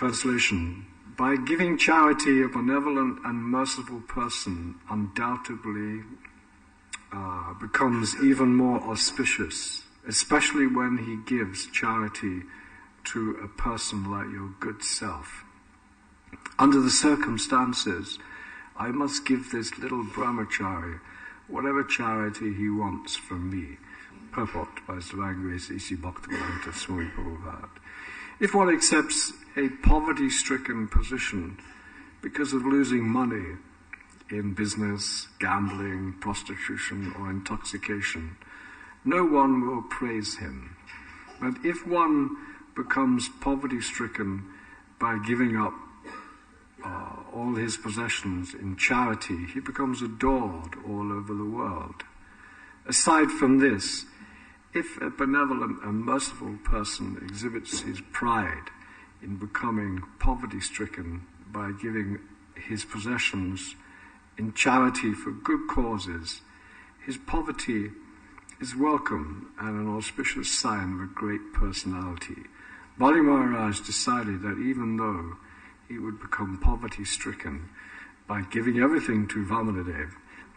Translation. By giving charity, a benevolent and merciful person undoubtedly becomes even more auspicious, especially when he gives charity to a person like your good self. Under the circumstances, I must give this little brahmachari whatever charity he wants from me. Purport by His Divine Grace A.C. Bhaktivedanta Swami Prabhupada. If one accepts a poverty-stricken position because of losing money in business, gambling, prostitution, or intoxication, no one will praise him. But if one becomes poverty-stricken by giving up all his possessions in charity, he becomes adored all over the world. Aside from this, if a benevolent and merciful person exhibits his pride in becoming poverty-stricken by giving his possessions in charity for good causes, his poverty is welcome and an auspicious sign of a great personality. Bali Maharaj decided that even though he would become poverty-stricken by giving everything to Vamanadev,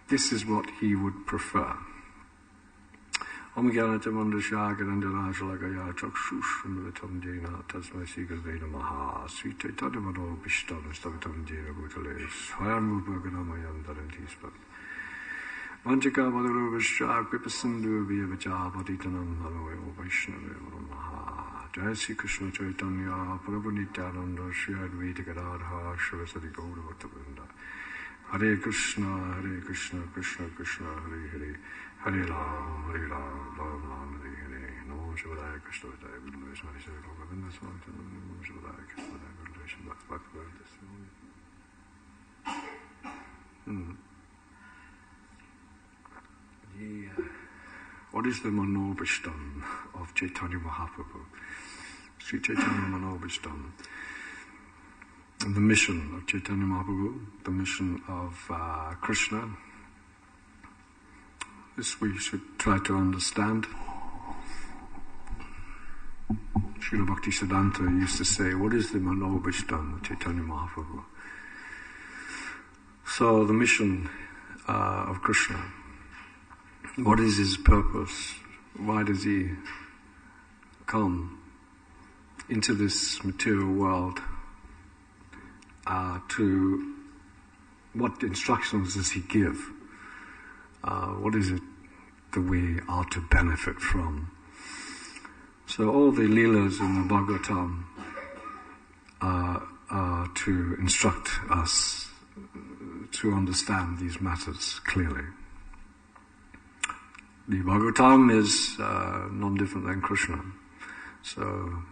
this is what he would prefer. Om Gyanata Mandasha Garandana Shalakaya Chakshushunvitam Jena Tasmai Sigurve Namaha Sweet Chaitanya Mano Bishtam Stavitam Jena Bhutale Swayam Rupaganamayan Darantispan Vanchika Vaduru Vishya Kripasindu Vyavacha Patitanam Namo Vaishnava Namaha Jai Sri Krishna Chaitanya Prabhu Nityananda Shri Advaita Gadadha Saraswati Gaura Bhaktavrinda Hare Krishna, Krishna Krishna, Hare Hare, Hare Ram, Ram Ram, Hare Hare. Namo Shivaya Krishna Vidaya Guru Smari Sri Govinda Swami Namo Shivaya Krishna Vidaya Guru Smari Bhakti. What is the Manobishtam of Chaitanya Mahaprabhu? Sri Chaitanya Manobishtam. The mission of Chaitanya Mahaprabhu, the mission of Krishna. This we should try to understand. Srila Bhaktisiddhanta used to say, what is the Manobishtam of Chaitanya Mahaprabhu? So the mission of Krishna, what is his purpose? Why does he come into this material world? To what instructions does he give? What is it that we are to benefit from? So all the Leelas in the Bhagavatam are to instruct us to understand these matters clearly. The Bhagavatam is non-different than Krishna, so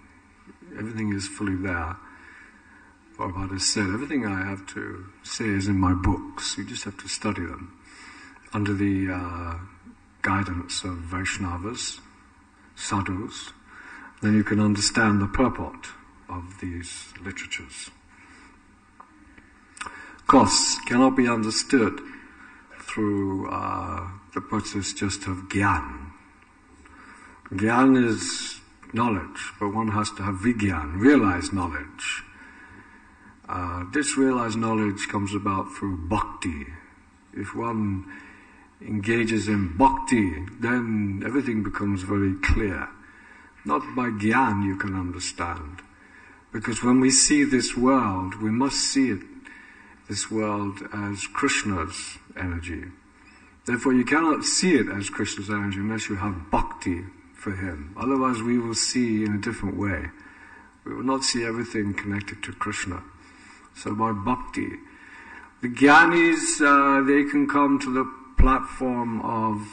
everything is fully there. Prabhupada has said, everything I have to say is in my books. You just have to study them under the guidance of Vaishnavas, sadhus. Then you can understand the purport of these literatures. Of course, cannot be understood through the process just of gyan. Gyan is knowledge, but one has to have vigyan, realized knowledge. This realized knowledge comes about through bhakti. If one engages in bhakti, then everything becomes very clear. Not by gyan you can understand. Because when we see this world, we must see this world as Krishna's energy. Therefore you cannot see it as Krishna's energy unless you have bhakti for him. Otherwise we will see in a different way. We will not see everything connected to Krishna. So by bhakti, the jnanis, they can come to the platform of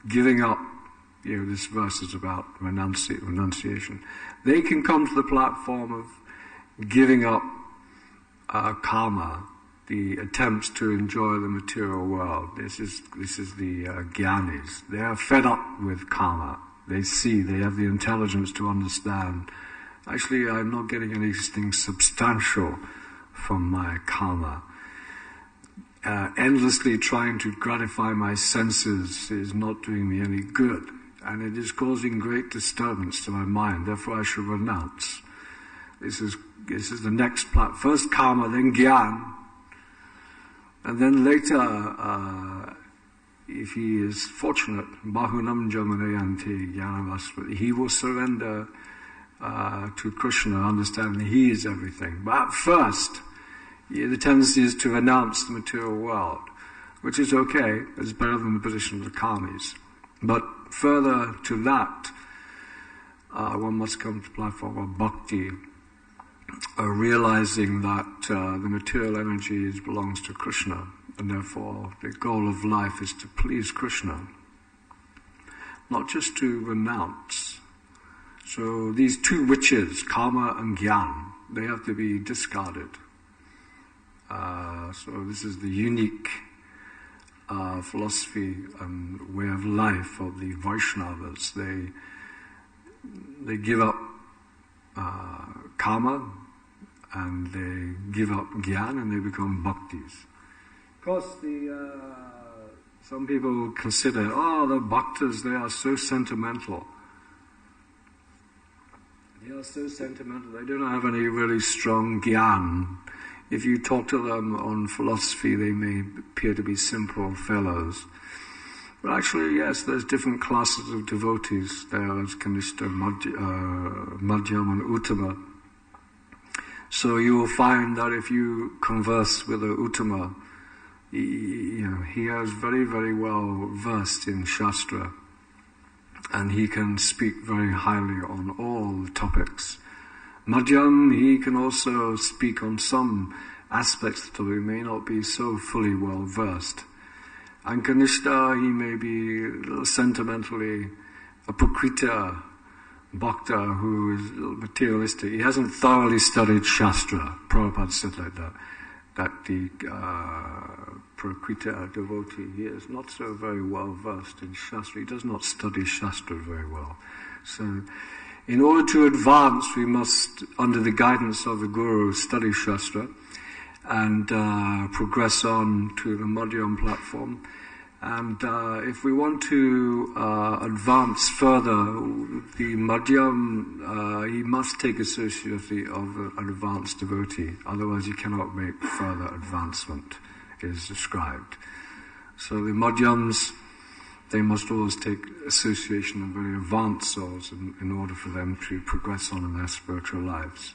giving up. This verse is about renunciation. They can come to the platform of giving up karma, the attempts to enjoy the material world. This is the jnanis. They are fed up with karma. They have the intelligence to understand. Actually, I'm not getting anything substantial from my karma. Endlessly trying to gratify my senses is not doing me any good, and it is causing great disturbance to my mind. Therefore I should renounce. This is the next part. First karma, then gyan. And then later, if he is fortunate, bahunam jamanayanti jnanavasva, he will surrender to Krishna, understanding he is everything. But first, the tendency is to renounce the material world, which is okay. It's better than the position of the karmis. But further to that, one must come to the platform of bhakti, realizing that the material energy belongs to Krishna, and therefore the goal of life is to please Krishna, not just to renounce. So these two witches, karma and gyan, they have to be discarded. So this is the unique philosophy and way of life of the Vaishnavas. They give up karma and they give up gyan and they become bhaktis. Of course, some people consider, the bhaktas, they are so sentimental. They are so sentimental. They don't have any really strong gyan. If you talk to them on philosophy, they may appear to be simple fellows. But actually, yes, there's different classes of devotees. There is Kanishta, Madhyam and Uttama. So you will find that if you converse with a Uttama, he is very, very well versed in Shastra. And he can speak very highly on all the topics. Madhyam, he can also speak on some aspects that he may not be so fully well versed. And Kanishta, he may be a little sentimentally a prakrita bhakta who is a little materialistic. He hasn't thoroughly studied Shastra. Prabhupada said like that. That the prakrita devotee, he is not so very well versed in Shastra. He does not study Shastra very well. So, in order to advance, we must, under the guidance of the Guru, study Shastra and progress on to the Madhyam platform. And if we want to advance further, the Madhyam, he must take association of an advanced devotee. Otherwise, he cannot make further advancement, is described. So the Madhyams, they must always take association of very advanced souls in order for them to progress on in their spiritual lives.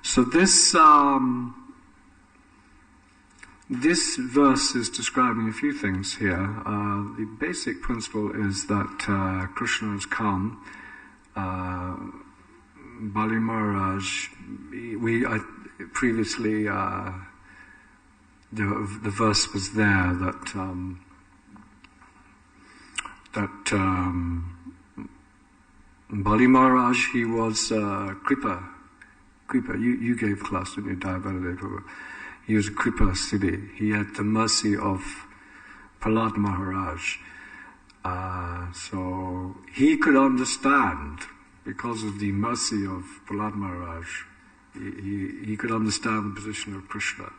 So this verse is describing a few things here. The basic principle is that Krishna has come. Bali Maharaj, previously the verse was there that Bali Maharaj, he was Kripa. You gave class to me, Dayabala. He was a Kripa Siddhi. He had the mercy of Prahlad Maharaj. So he could understand, because of the mercy of Prahlad Maharaj, he could understand the position of Krishna.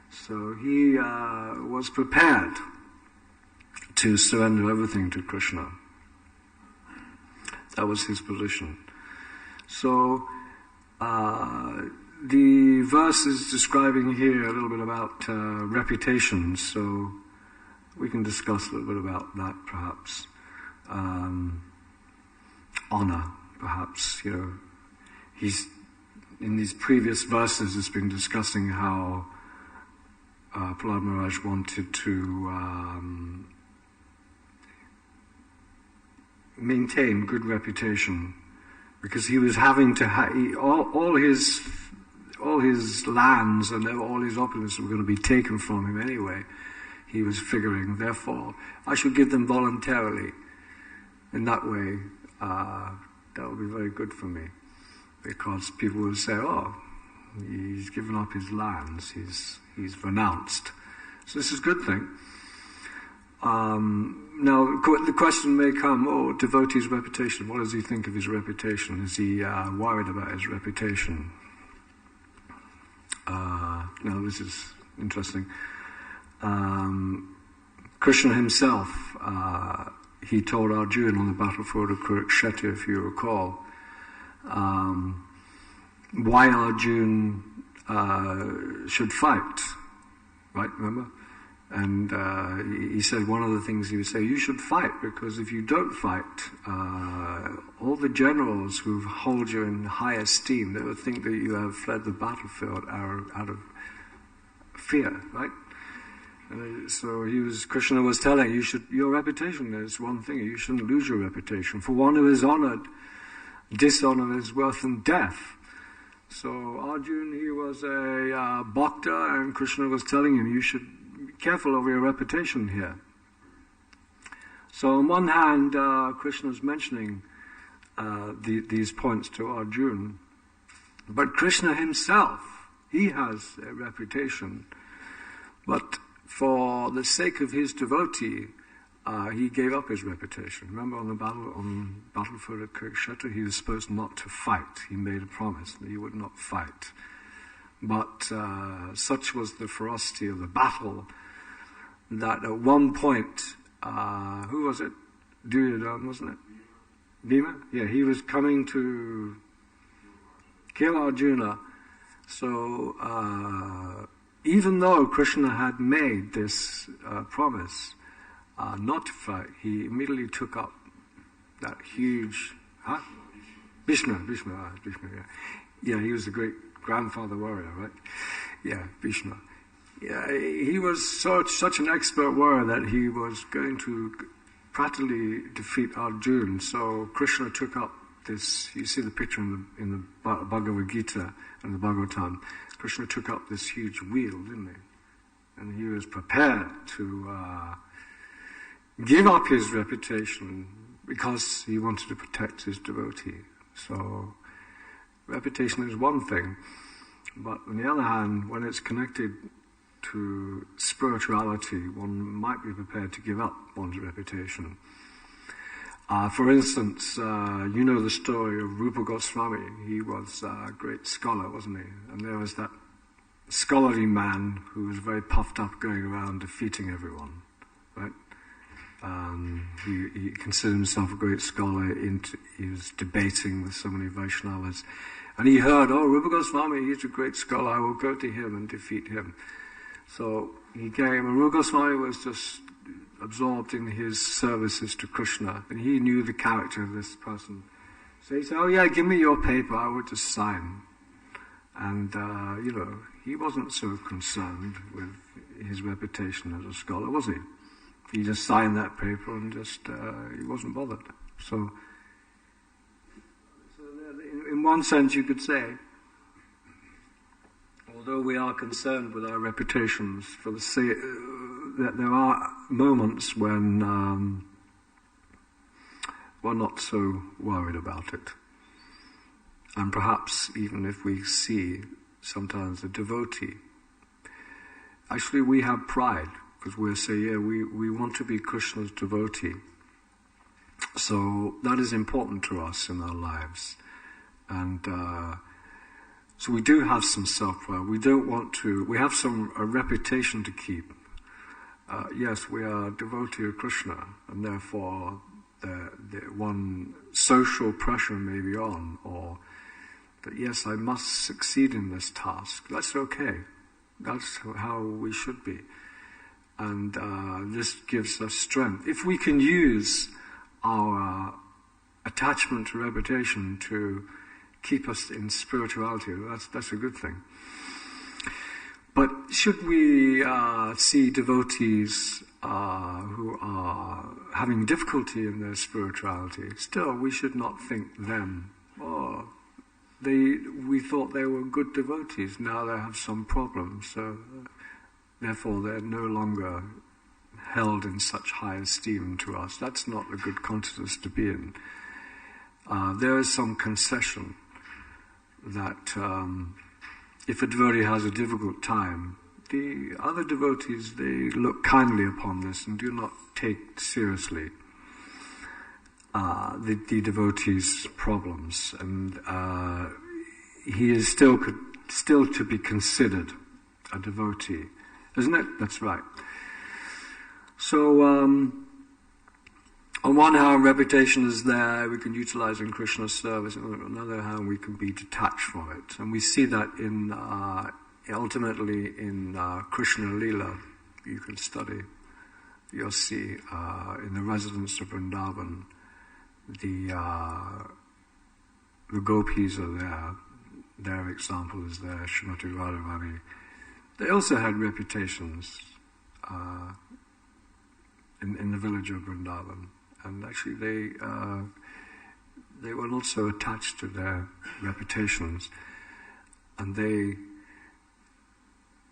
So he was prepared to surrender everything to Krishna. That was his position. So the verse is describing here a little bit about reputation, so we can discuss a little bit about that perhaps. Honor, perhaps, he's, in these previous verses, it's been discussing how Prahlad Maharaj wanted to maintain good reputation, because he was having to all his lands and all his opulence were going to be taken from him anyway. He was figuring, therefore, I should give them voluntarily. In that way, that will be very good for me, because people will say, oh, he's given up his lands, he's renounced. So this is a good thing. Now, the question may come, devotee's reputation, what does he think of his reputation? Is he worried about his reputation? Now, this is interesting. Krishna himself, he told Arjuna on the battlefield of Kurukshetra, if you recall, why Arjuna should fight, right? Remember? And he said one of the things he would say, you should fight, because if you don't fight, all the generals who hold you in high esteem, they would think that you have fled the battlefield out of fear, right? So Krishna was telling your reputation is one thing, you shouldn't lose your reputation. For one who is honored, dishonor is worse than death. So Arjuna, he was a bhakta, and Krishna was telling him, you should be careful of your reputation here. So on one hand, Krishna is mentioning these points to Arjuna, but Krishna himself, he has a reputation, but for the sake of his devotee, he gave up his reputation. Remember on the battlefield at Kurukshetra, he was supposed not to fight. He made a promise that he would not fight. But such was the ferocity of the battle that at one point, who was it? Duryodhana, wasn't it? Bhima? Yeah, he was coming to kill Arjuna. So even though Krishna had made this promise not to fight, he immediately took up that huge... Vishnu, yeah. Yeah, he was the great grandfather warrior, right? Yeah, Vishnu. Yeah, he was such an expert warrior that he was going to practically defeat Arjuna. So Krishna took up this, you see the picture in the Bhagavad Gita and the Bhagavatam. Krishna took up this huge wheel, didn't he? And he was prepared to give up his reputation because he wanted to protect his devotee. So reputation is one thing, but on the other hand, when it's connected to spirituality, one might be prepared to give up one's reputation. For instance, you know the story of Rupa Goswami. He was a great scholar, wasn't he? And there was that scholarly man who was very puffed up going around defeating everyone, right? He considered himself a great scholar. He was debating with so many Vaishnavas. And he heard, Rupa Goswami, he's a great scholar, I will go to him and defeat him. So he came, and Rupa Goswami was just absorbed in his services to Krishna, and he knew the character of this person. So he said, give me your paper, I will just sign. And, he wasn't so concerned with his reputation as a scholar, was he? He just signed that paper and he wasn't bothered. So in one sense you could say, although we are concerned with our reputations, for the sake that there are moments when we're not so worried about it. And perhaps even if we see sometimes a devotee, actually we have pride, because we'll say, we want to be Krishna's devotee. So that is important to us in our lives. And so we do have some self-pride. We don't want to, we have a reputation to keep. Yes, we are a devotee of Krishna, and therefore the one social pressure may be on, or that yes, I must succeed in this task. That's okay. That's how we should be. And this gives us strength. If we can use our attachment to reputation to keep us in spirituality, that's a good thing. But should we see devotees who are having difficulty in their spirituality, still we should not think them, we thought they were good devotees, now they have some problems, so therefore they're no longer held in such high esteem to us. That's not a good context to be in. There is some concession that if a devotee has a difficult time, the other devotees, they look kindly upon this and do not take seriously the devotee's problems, and he is still to be considered a devotee, isn't it? That's right. So On one hand, reputation is there, we can utilize in Krishna's service, and on the other hand, we can be detached from it. And we see that in ultimately in Krishna Leela. You can study, you'll see in the residence of Vrindavan, the gopis are there, their example is there, Srimati Radharani. They also had reputations in the village of Vrindavan. And actually they were also attached to their reputations, and they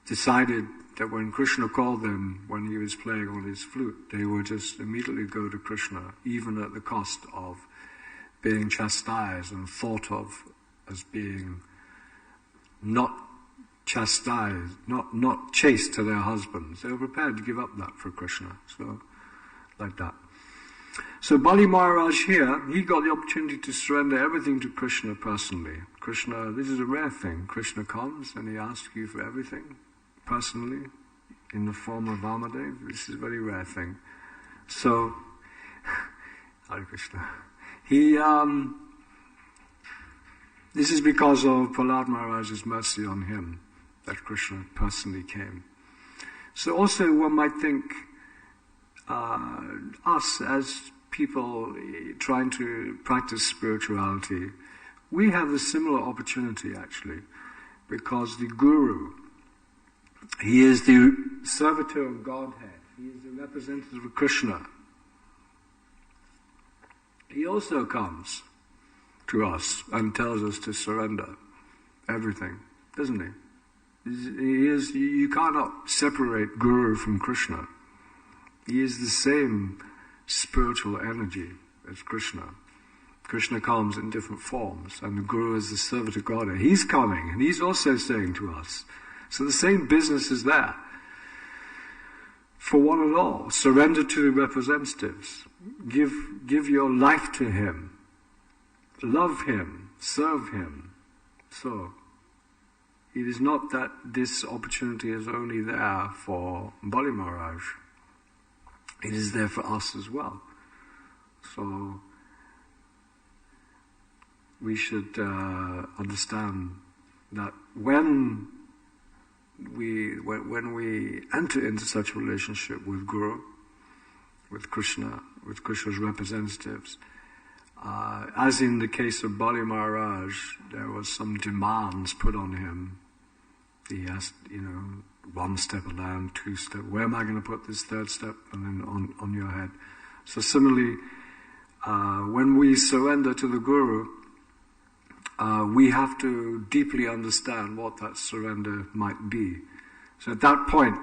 decided that when Krishna called them, when he was playing on his flute, they would just immediately go to Krishna, even at the cost of being chastised and thought of as being not chastised, not chaste to their husbands. They were prepared to give up that for Krishna, so like that. So Bali Maharaj here, he got the opportunity to surrender everything to Krishna personally. Krishna, this is a rare thing. Krishna comes and he asks you for everything personally in the form of Vamadev. This is a very rare thing. So, Hare Krishna. This is because of Prahlad Maharaj's mercy on him that Krishna personally came. So also one might think us as people trying to practice spirituality, we have a similar opportunity actually, because the Guru, he is the servitor of Godhead, he is the representative of Krishna. He also comes to us and tells us to surrender everything, doesn't he? You cannot separate Guru from Krishna. He is the same spiritual energy as Krishna. Krishna comes in different forms, and the Guru is the servant of God. He's coming, and he's also saying to us. So the same business is there for one and all. Surrender to the representatives. Give your life to him. Love him. Serve him. So, it is not that this opportunity is only there for Bali Maharaj. It is there for us as well. So we should understand that when we enter into such a relationship with Guru, with Krishna, with Krishna's representatives, as in the case of Bali Maharaj, there was some demands put on him. He asked, 1 step of land, 2 step, where am I going to put this 3rd step? And then on your head. So similarly, when we surrender to the Guru, we have to deeply understand what that surrender might be. So at that point,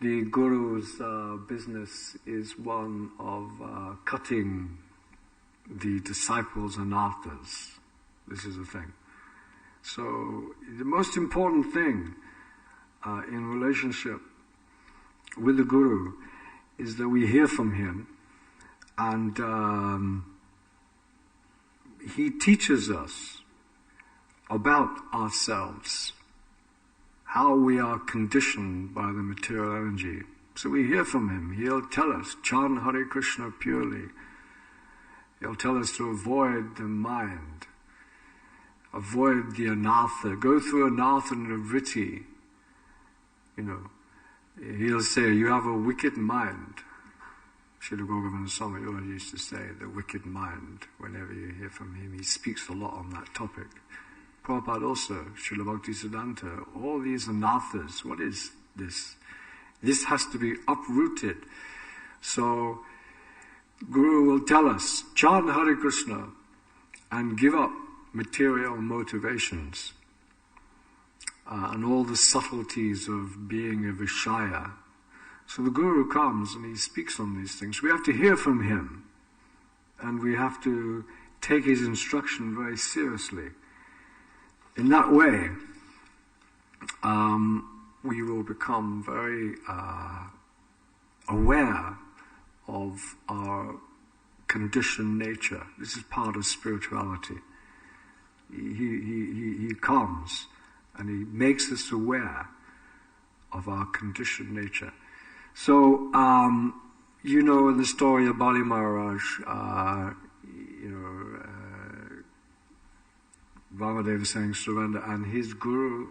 the Guru's business is one of cutting the disciples' anarthas. This is the thing. So the most important thing in relationship with the Guru is that we hear from him, and he teaches us about ourselves, how we are conditioned by the material energy. So we hear from him. He'll tell us, chant Hare Krishna purely. He'll tell us to avoid the mind, avoid the anartha, go through anartha and vritti. He'll say, you have a wicked mind. Srila Gogavan Swami always used to say, the wicked mind, whenever you hear from him. He speaks a lot on that topic. Prabhupada also, Srila Bhaktisiddhanta, all these anarthas, what is this? This has to be uprooted. So, Guru will tell us, chant Hare Krishna and give up material motivations and all the subtleties of being a Vishaya. So the Guru comes and he speaks on these things. We have to hear from him, and we have to take his instruction very seriously. In that way, we will become very aware of our conditioned nature. This is part of spirituality. He comes and he makes us aware of our conditioned nature. So, You know, in the story of Bali Maharaj, Vamadeva was saying surrender, and his guru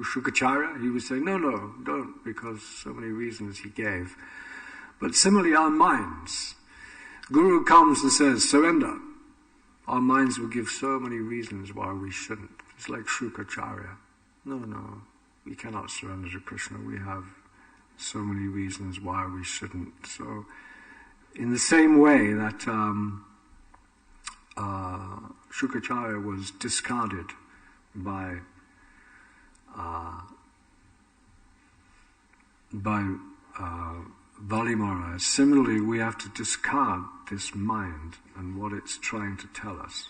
Shukracharya, he was saying, no, don't, because so many reasons he gave. But similarly, our minds, Guru comes and says, surrender. Our minds will give so many reasons why we shouldn't. It's like Shukracharya. No, we cannot surrender to Krishna. We have so many reasons why we shouldn't. So, in the same way that Shukracharya was discarded by Bali Maharaj, similarly we have to discard this mind and what it's trying to tell us.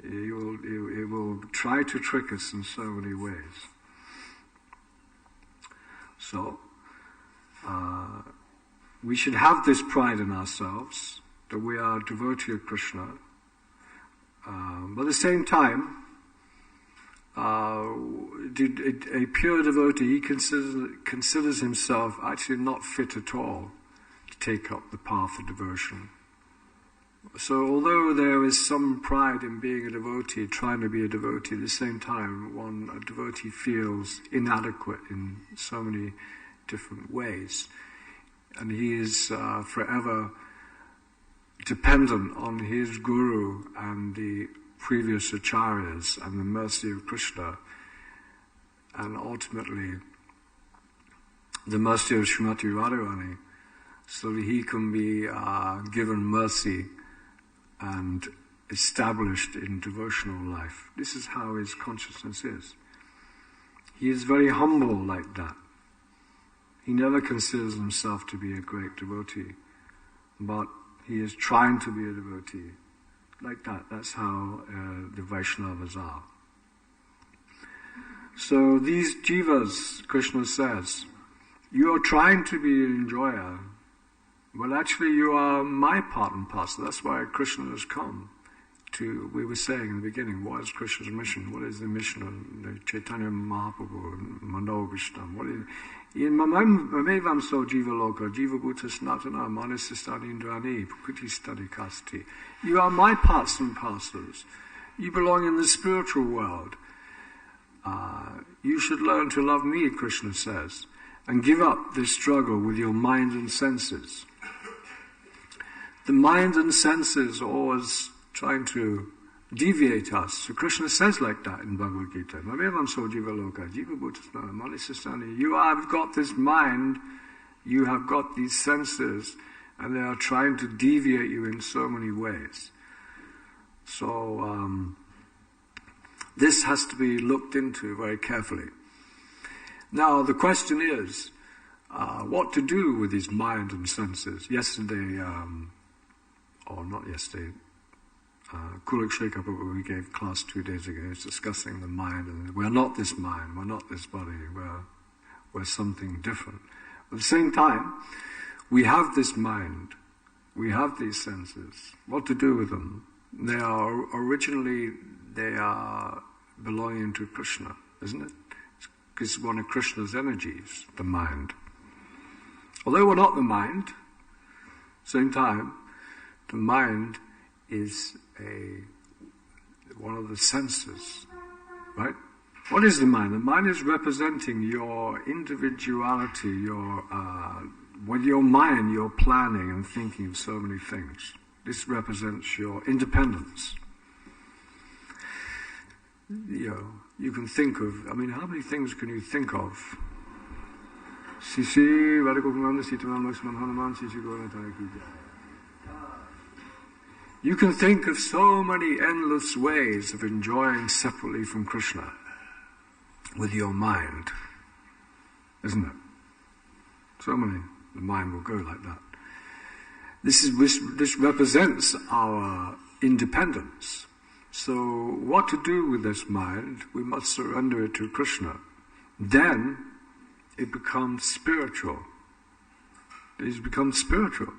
It will try to trick us in so many ways. So, we should have this pride in ourselves, that we are a devotee of Krishna. But at the same time, a pure devotee, he considers himself actually not fit at all to take up the path of devotion. So although there is some pride in being a devotee, trying to be a devotee, at the same time, a devotee feels inadequate in so many different ways. And he is forever dependent on his guru and the previous acharyas and the mercy of Krishna, and ultimately the mercy of Srimati Radharani, so that he can be given mercy and established in devotional life. This is how his consciousness is. He is very humble like that. He never considers himself to be a great devotee, but he is trying to be a devotee. Like that. That's how the Vaishnavas are. So these jivas, Krishna says, you are trying to be an enjoyer. Well, actually you are my part and parcel. That's why Krishna has come. We were saying in the beginning, what is Krishna's mission? What is the mission of the Chaitanya Mahaprabhu, Mano Vishtam? What is in Mamevam so Jiva Loka, Jiva Bhuta Snatana, Manasistani Indrani, Prakriti Stadi Kasti. You are my parts and parcels. You belong in the spiritual world. You should learn to love me, Krishna says, and give up this struggle with your mind and senses. The mind and senses are always trying to deviate us. So Krishna says like that in Bhagavad Gita. You have got this mind, you have got these senses, and they are trying to deviate you in so many ways. So this has to be looked into very carefully. Now the question is, what to do with these mind and senses? Yesterday, or not yesterday, Kulak Shekhar, we gave class 2 days ago, is discussing the mind, and we're not this mind, we're not this body, we're something different. At the same time, we have this mind, we have these senses. What to do with them? They are belonging to Krishna, isn't it? It's one of Krishna's energies, the mind. Although we're not the mind, at the same time, the mind is one of the senses, right? What is the mind? The mind is representing your individuality, with your mind you're planning and thinking of so many things. This represents your independence. You can think of, how many things can you think of? You can think of so many endless ways of enjoying separately from Krishna with your mind, isn't it? So many, the mind will go like that. This represents our independence. So what to do with this mind? We must surrender it to Krishna. Then it becomes spiritual. It becomes spiritual.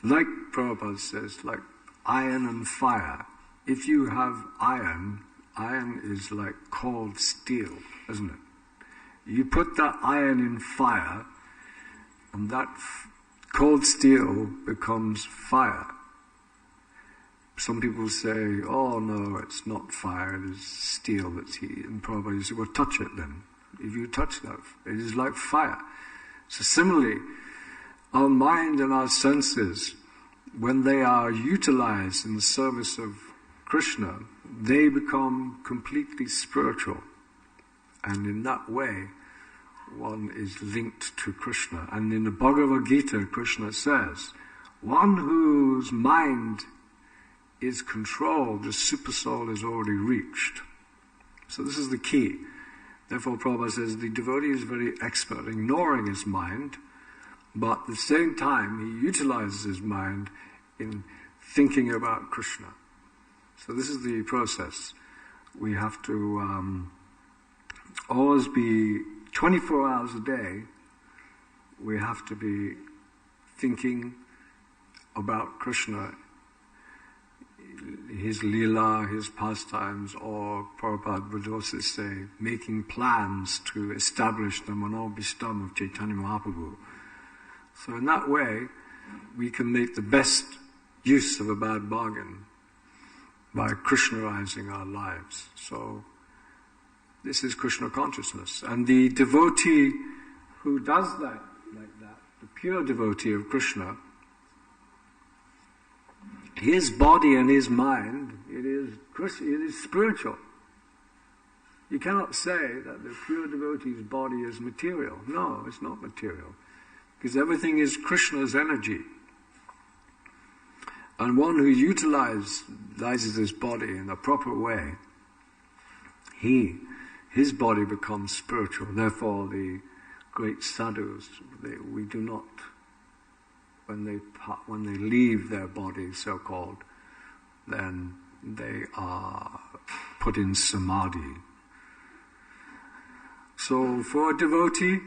Like Prabhupada says, like iron and fire. If you have iron is like cold steel, isn't it? You put that iron in fire, And that cold steel becomes fire. Some people say, oh no, it's not fire, it is steel that's heat. And probably you say, well, touch it then. If you touch that, it is like fire. So similarly, our mind and our senses, when they are utilized in the service of Krishna, they become completely spiritual. And in that way, one is linked to Krishna. And in the Bhagavad Gita, Krishna says, one whose mind is controlled, the super soul is already reached. So this is the key. Therefore, Prabhupada says the devotee is very expert ignoring his mind, but at the same time he utilizes his mind in thinking about Krishna. So this is the process. We have to always be 24 hours a day, we have to be thinking about Krishna, his lila, his pastimes, or Prabhupada would also say, making plans to establish the Manobhishtam of Chaitanya Mahaprabhu. So in that way, we can make the best use of a bad bargain by Krishnaizing our lives. So this is Krishna consciousness. And the devotee who does that, like that, the pure devotee of Krishna, his body and his mind, it is spiritual. You cannot say that the pure devotee's body is material. No, it's not material. Because everything is Krishna's energy. And one who utilizes his body in a proper way, his body becomes spiritual. Therefore, the great sadhus, we do not, when they leave their body, so-called, then they are put in samadhi. So for a devotee,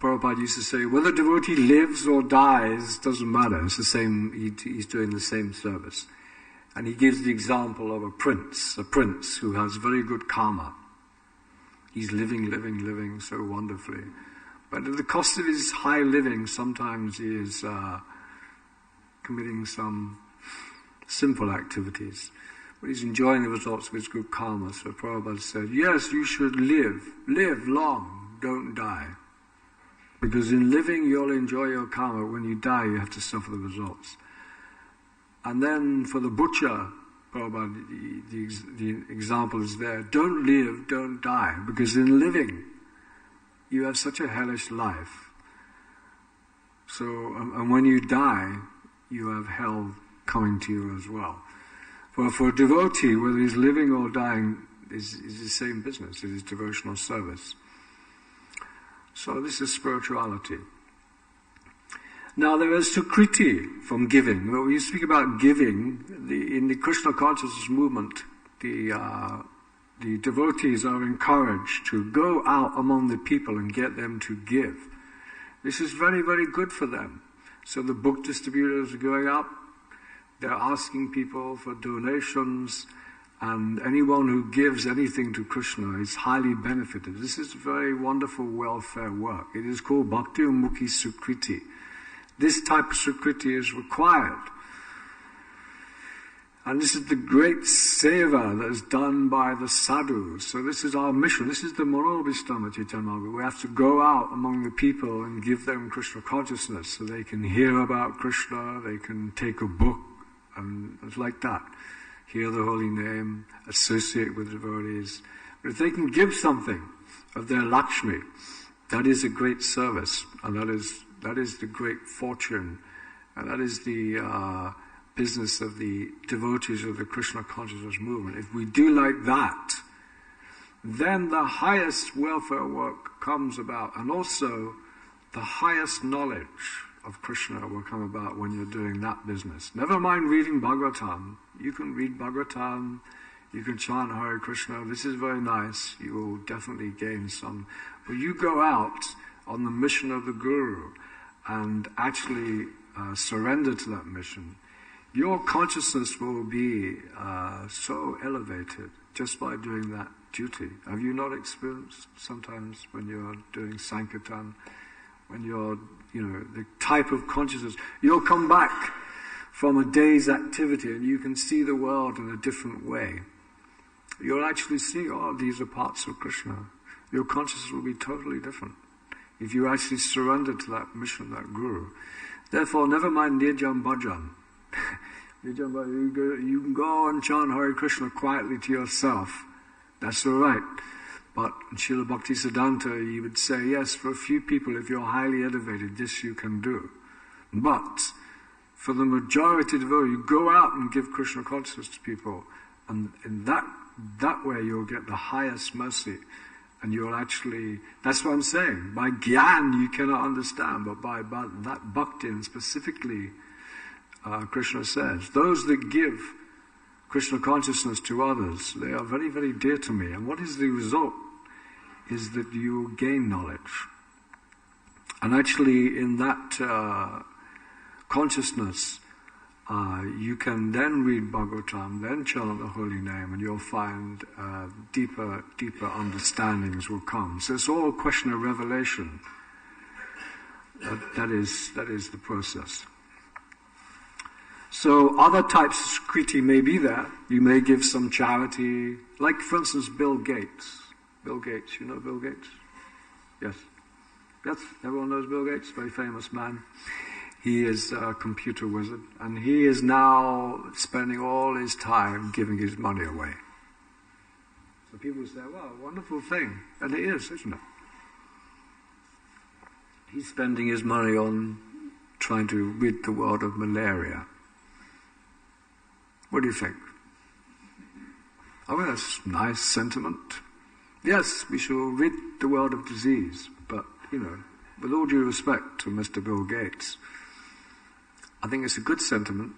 Prabhupada used to say, whether a devotee lives or dies, doesn't matter. It's the same, he's doing the same service. And he gives the example of a prince who has very good karma. He's living so wonderfully. But at the cost of his high living, sometimes he is committing some sinful activities. But he's enjoying the results of his good karma. So Prabhupada said, yes, you should live long, don't die. Because in living, you'll enjoy your karma. When you die, you have to suffer the results. And then for the butcher, Prabhupada, the example is there. Don't live, don't die. Because in living, you have such a hellish life. So, and when you die, you have hell coming to you as well. For a devotee, whether he's living or dying, is the same business. It is devotional service. So this is spirituality. Now there is sukriti from giving. When we speak about giving, in the Krishna consciousness movement, the devotees are encouraged to go out among the people and get them to give. This is very, very good for them. So the book distributors are going up, they're asking people for donations, and anyone who gives anything to Krishna is highly benefited. This is very wonderful welfare work. It is called Bhakti Mukhi Sukriti. This type of Sukriti is required. And this is the great seva that is done by the sadhus. So this is our mission. This is the Manobhishtam of Chaitanya Mahaprabhu. We have to go out among the people and give them Krishna consciousness so they can hear about Krishna, they can take a book, and it's like that. Hear the holy name, associate with devotees. But if they can give something of their Lakshmi, that is a great service, and that is the great fortune, and that is the business of the devotees of the Krishna consciousness movement. If we do like that, then the highest welfare work comes about, and also the highest knowledge of Krishna will come about when you're doing that business. Never mind reading Bhagavatam. You can read Bhagavatam, you can chant Hare Krishna. This is very nice. You will definitely gain some. But you go out on the mission of the Guru and actually surrender to that mission. Your consciousness will be so elevated just by doing that duty. Have you not experienced sometimes when you're doing Sankirtan, when you're, the type of consciousness, you'll come back from a day's activity and you can see the world in a different way. You'll actually see, these are parts of Krishna. Your consciousness will be totally different if you actually surrender to that mission, that guru. Therefore, never mind Nirjam Bhajan. You can go and chant Hare Krishna quietly to yourself. That's all right. But in Srila Bhaktisiddhanta, he would say, yes, for a few people, if you're highly elevated, this you can do. But for the majority devotee, you go out and give Krishna consciousness to people, and in that way you'll get the highest mercy. And you'll actually, that's what I'm saying, by gyan you cannot understand, but by that bhakti, and specifically Krishna says, those that give Krishna consciousness to others, they are very, very dear to me. And what is the result? Is that you gain knowledge. And actually in that consciousness, you can then read Bhagavatam, then chant the holy name, and you'll find deeper understandings will come. So it's all a question of revelation. That is the process. So other types of sukriti may be there. You may give some charity, like for instance Bill Gates. Bill Gates, you know Bill Gates? Yes. Yes, everyone knows Bill Gates, very famous man. He is a computer wizard, and he is now spending all his time giving his money away. So people say, well, wonderful thing. And it is, isn't it? He's spending his money on trying to rid the world of malaria. What do you think? I mean, that's a nice sentiment. Yes, we shall rid the world of disease, but, with all due respect to Mr. Bill Gates, I think it's a good sentiment,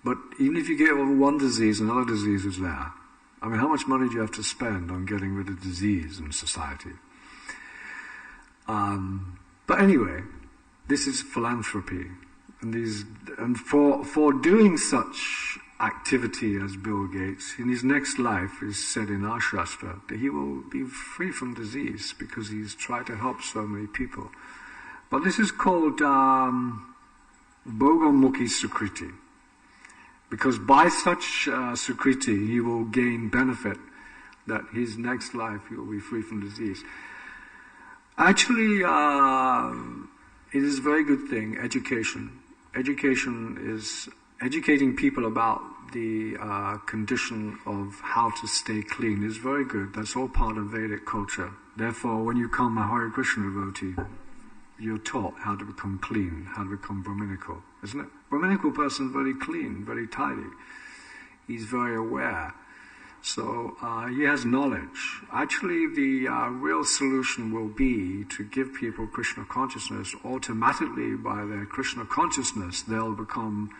but even if you get over one disease, another disease is there. I mean, how much money do you have to spend on getting rid of disease in society? But anyway, this is philanthropy, and for doing such activity as Bill Gates, in his next life, is said in our Shastra, that he will be free from disease because he's tried to help so many people. But this is called Bhogamukhi Sukriti, because by such Sukriti he will gain benefit, that his next life he will be free from disease. Actually, it is a very good thing, education. Education is educating people about the condition of how to stay clean is very good. That's all part of Vedic culture. Therefore, when you become a Hare Krishna devotee, you're taught how to become clean, how to become Brahminical, isn't it? Brahminical person is very clean, very tidy. He's very aware. So he has knowledge. Actually, the real solution will be to give people Krishna consciousness. Automatically, by their Krishna consciousness, they'll become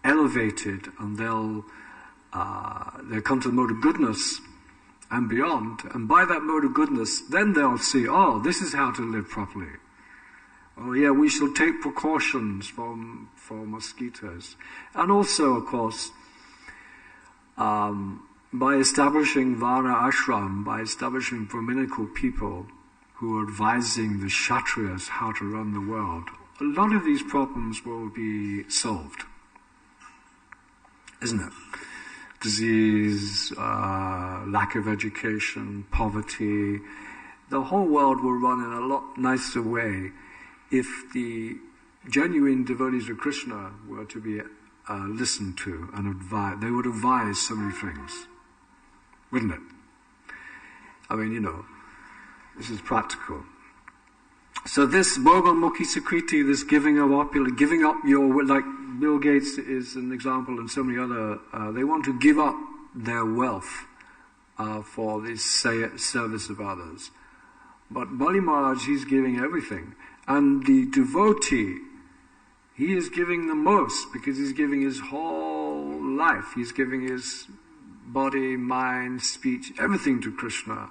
elevated, and they'll come to the mode of goodness and beyond. And by that mode of goodness, then they'll see, this is how to live properly. Oh yeah, we shall take precautions for mosquitoes. And also, of course, by establishing Vana Ashram, by establishing Brahminical people who are advising the Kshatriyas how to run the world, a lot of these problems will be solved. Isn't it? Disease, lack of education, poverty. The whole world will run in a lot nicer way if the genuine devotees of Krishna were to be listened to and advised. They would advise so many things, wouldn't it? I mean, this is practical. So this Bhogamukhi Sukriti, this giving up your, like Bill Gates is an example, and so many other, they want to give up their wealth for this service of others. But Bali Maharaj, he's giving everything. And the devotee, he is giving the most, because he's giving his whole life. He's giving his body, mind, speech, everything to Krishna.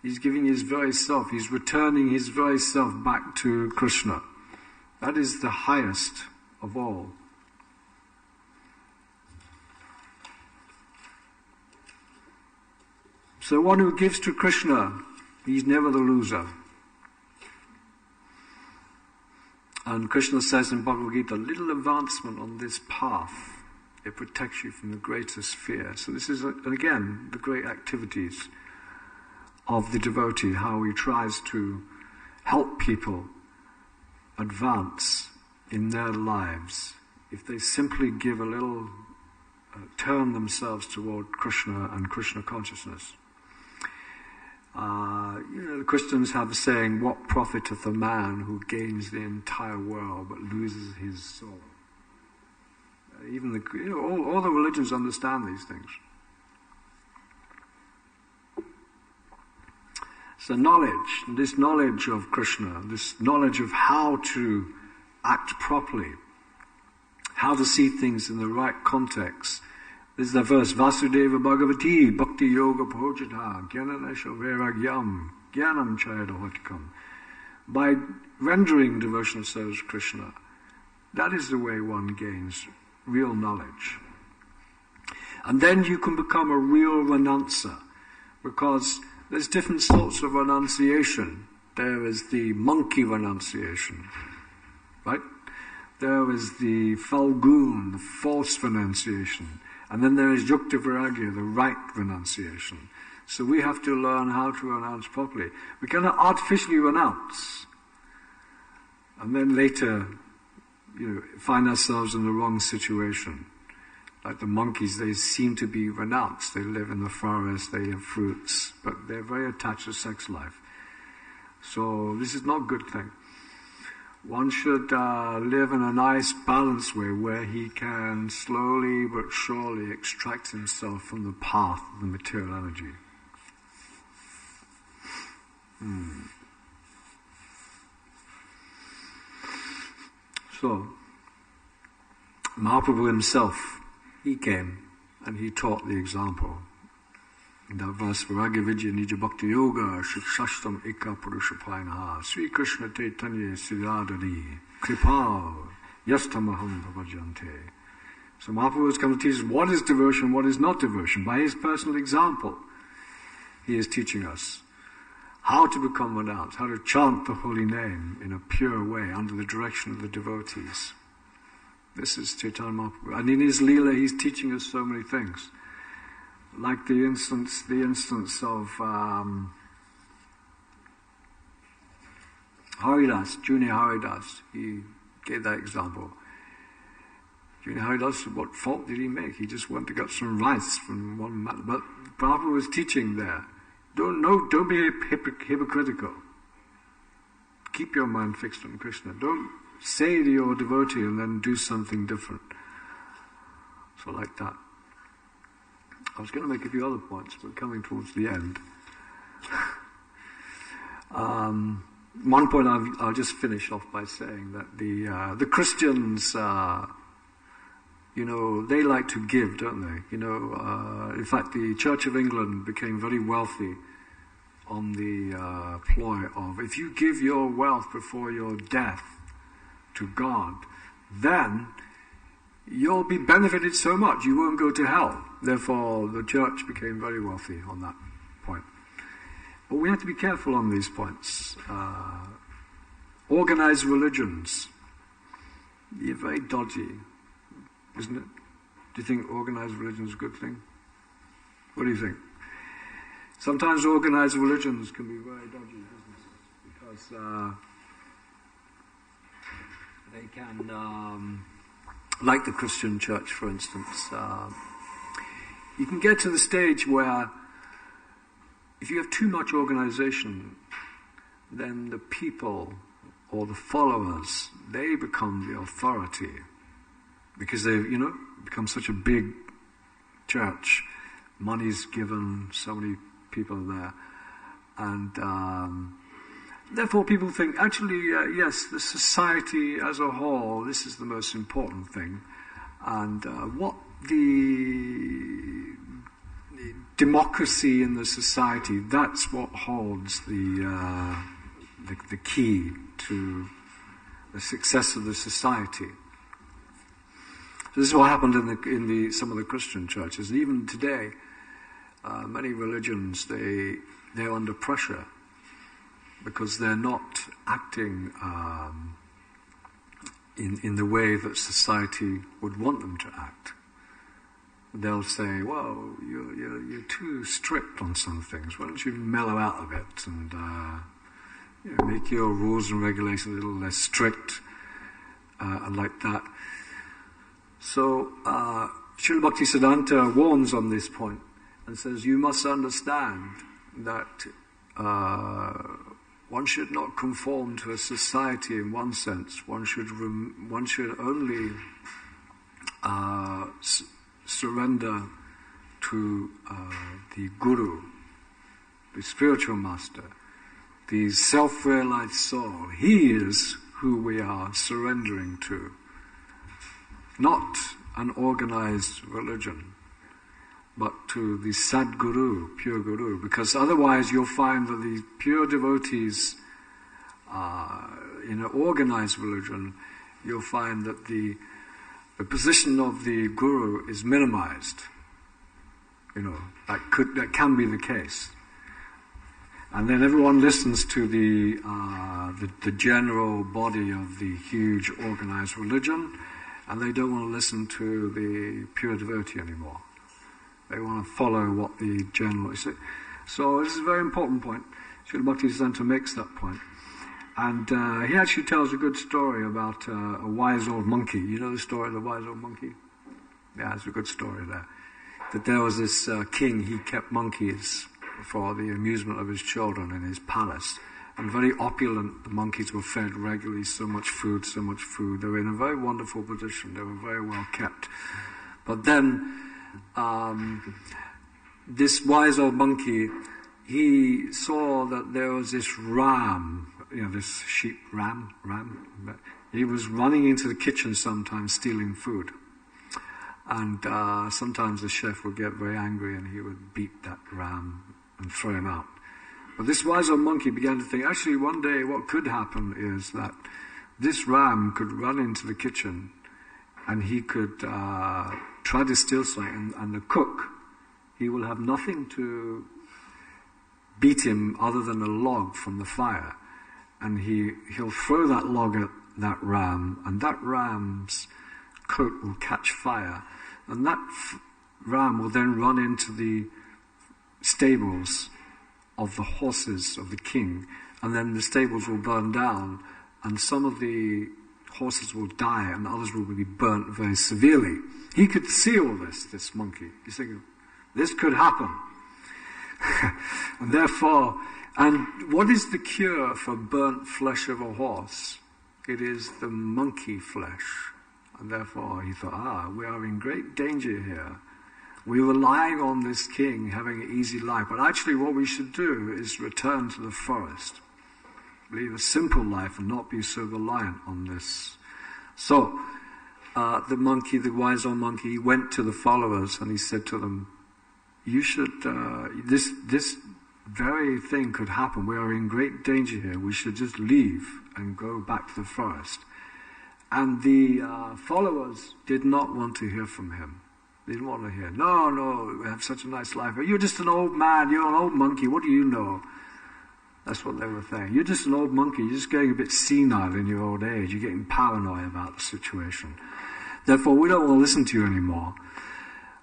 He's giving his very self. He's returning his very self back to Krishna. That is the highest of all. So one who gives to Krishna, he's never the loser. And Krishna says in Bhagavad Gita, little advancement on this path, it protects you from the greatest fear. So this is, again, the great activities of the devotee, how he tries to help people advance in their lives. If they simply give a little, turn themselves toward Krishna and Krishna consciousness. The Christians have a saying, what profiteth a man who gains the entire world but loses his soul? Even all the religions understand these things. So this knowledge of Krishna, this knowledge of how to act properly, how to see things in the right context. This is the verse, Vasudeva Bhagavati Bhakti Yoga Projita Jnananesha Vairagyam Jnanam Chayadahotikam. By rendering devotional service to Krishna, that is the way one gains real knowledge. And then you can become a real renuncer, because there's different sorts of renunciation. There is the monkey renunciation, right? There is the falgun, the false renunciation. And then there is yukta viragya, the right renunciation. So we have to learn how to renounce properly. We cannot artificially renounce. And then later, find ourselves in the wrong situation. Like the monkeys, they seem to be renounced. They live in the forest, they have fruits, but they're very attached to sex life. So this is not a good thing. One should live in a nice, balanced way where he can slowly but surely extract himself from the path of the material energy. So, Mahaprabhu himself, he came and he taught the example. In that verse, Viragya Vidya Nija Bhakti Yoga Shikshashtam Ika Purushapainaha Sri Krishna Chaitanya Siddhadari Kripal Yastamaham Bhavajante. So Mahaprabhu has come to teach us what is devotion, what is not devotion. By his personal example, he is teaching us how to become renounced, how to chant the holy name in a pure way under the direction of the devotees. This is Chaitanya Mahaprabhu. And in his Leela, he's teaching us so many things. Like the instance of Haridas, Junior Haridas. He gave that example. Junior Haridas, what fault did he make? He just went to get some rice from one man. But Prabhupada was teaching there. Don't be hypocritical. Keep your mind fixed on Krishna. Don't say to your devotee and then do something different. So like that. I was going to make a few other points, but coming towards the end. One point I'll just finish off by saying that the Christians, they like to give, don't they? In fact, the Church of England became very wealthy on the ploy of, if you give your wealth before your death to God, then you'll be benefited so much, you won't go to hell. Therefore, the church became very wealthy on that point. But we have to be careful on these points. Organized religions, they're very dodgy, isn't it? Do you think organized religion is a good thing? What do you think? Sometimes organized religions can be very dodgy businesses because they can, like the Christian church, for instance, you can get to the stage where if you have too much organization, then the people or the followers, they become the authority because they've, become such a big church. Money's given, so many people are there. And therefore people think, actually, yes, the society as a whole, this is the most important thing. And what the democracy in the society, that's what holds the key to the success of the society. So this is what happened in some of the Christian churches. And even today, many religions, they're under pressure because they're not acting in the way that society would want them to act. They'll say, well, you're too strict on some things. Why don't you mellow out a bit and make your rules and regulations a little less strict, and like that. So Srila Bhaktisiddhanta warns on this point and says, you must understand that one should not conform to a society in one sense. One should only surrender to the Guru, the spiritual master, the self-realized soul. He is who we are surrendering to, not an organized religion, but to the Sadguru, pure Guru, because otherwise you'll find that the pure devotees in an organized religion, you'll find that the position of the Guru is minimized. That can be the case. And then everyone listens to the general body of the huge organized religion, and they don't want to listen to the pure devotee anymore. They want to follow what the general is. So this is a very important point. Srila Bhaktisiddhanta makes that point. And he actually tells a good story about a wise old monkey. You know the story of the wise old monkey? Yeah, it's a good story there. That there was this king, he kept monkeys for the amusement of his children in his palace. And very opulent, the monkeys were fed regularly, so much food. They were in a very wonderful position. They were very well kept. But then this wise old monkey, he saw that there was this ram, this sheep ram. He was running into the kitchen sometimes stealing food. And sometimes the chef would get very angry and he would beat that ram and throw him out. But this wise old monkey began to think, actually one day what could happen is that this ram could run into the kitchen and he could try to steal something, and the cook, he will have nothing to beat him other than a log from the fire. And he'll throw that log at that ram, and that ram's coat will catch fire. And that ram will then run into the stables of the horses of the king, and then the stables will burn down, and some of the horses will die, and others will be burnt very severely. He could see all this monkey. He's thinking, this could happen. And therefore, and what is the cure for burnt flesh of a horse? It is the monkey flesh. And therefore he thought, we are in great danger here. We're relying on this king having an easy life. But actually what we should do is return to the forest. Live a simple life and not be so reliant on this. So, the wise old monkey, he went to the followers and he said to them, you should, this very thing could happen. We are in great danger here. We should just leave and go back to the forest. And the followers did not want to hear from him. They didn't want to hear, no, we have such a nice life. You're just an old man, you're an old monkey, what do you know? That's what they were saying. You're just an old monkey, you're just getting a bit senile in your old age, you're getting paranoid about the situation. Therefore, we don't want to listen to you anymore.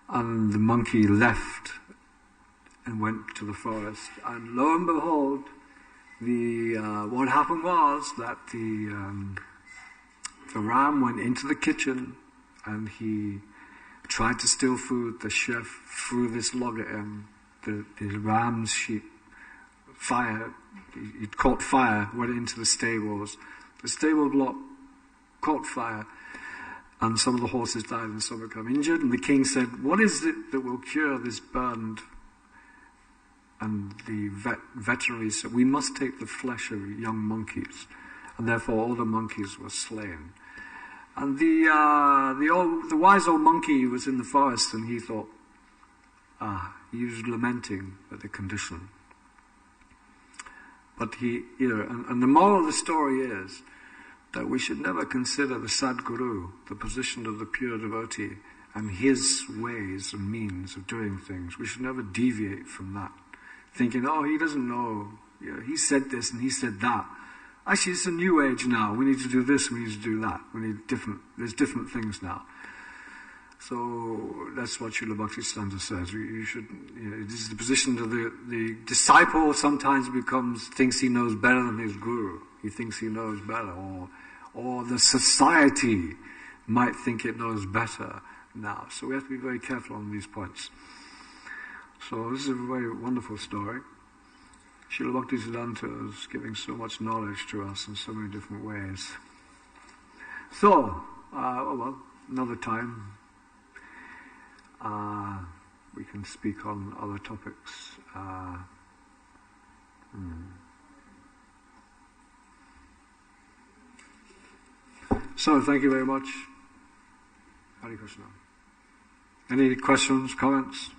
And the monkey left and went to the forest. And lo and behold, what happened was that the ram went into the kitchen and he tried to steal food. The chef threw this log at him. The ram's sheep, it caught fire, went into the stables. The stable block caught fire, and some of the horses died and some became injured. And the king said, what is it that will cure this burned? And the veterinary said, we must take the flesh of young monkeys. And therefore all the monkeys were slain. And the wise old monkey was in the forest, and he thought, he was lamenting at the condition. But and the moral of the story is that we should never consider the Sadguru, the position of the pure devotee, and his ways and means of doing things. We should never deviate from that, thinking, he doesn't know, he said this and he said that. Actually, it's a new age now. We need to do this, we need to do that. There's different things now. So that's what Srila Bhaktisiddhanta says. It is the position of the disciple sometimes thinks he knows better than his guru. He thinks he knows better, or the society might think it knows better now. So we have to be very careful on these points. So this is a very wonderful story. Srila Bhaktisiddhanta is giving so much knowledge to us in so many different ways. So, another time we can speak on other topics. So, thank you very much. Hare Krishna. Any questions, comments?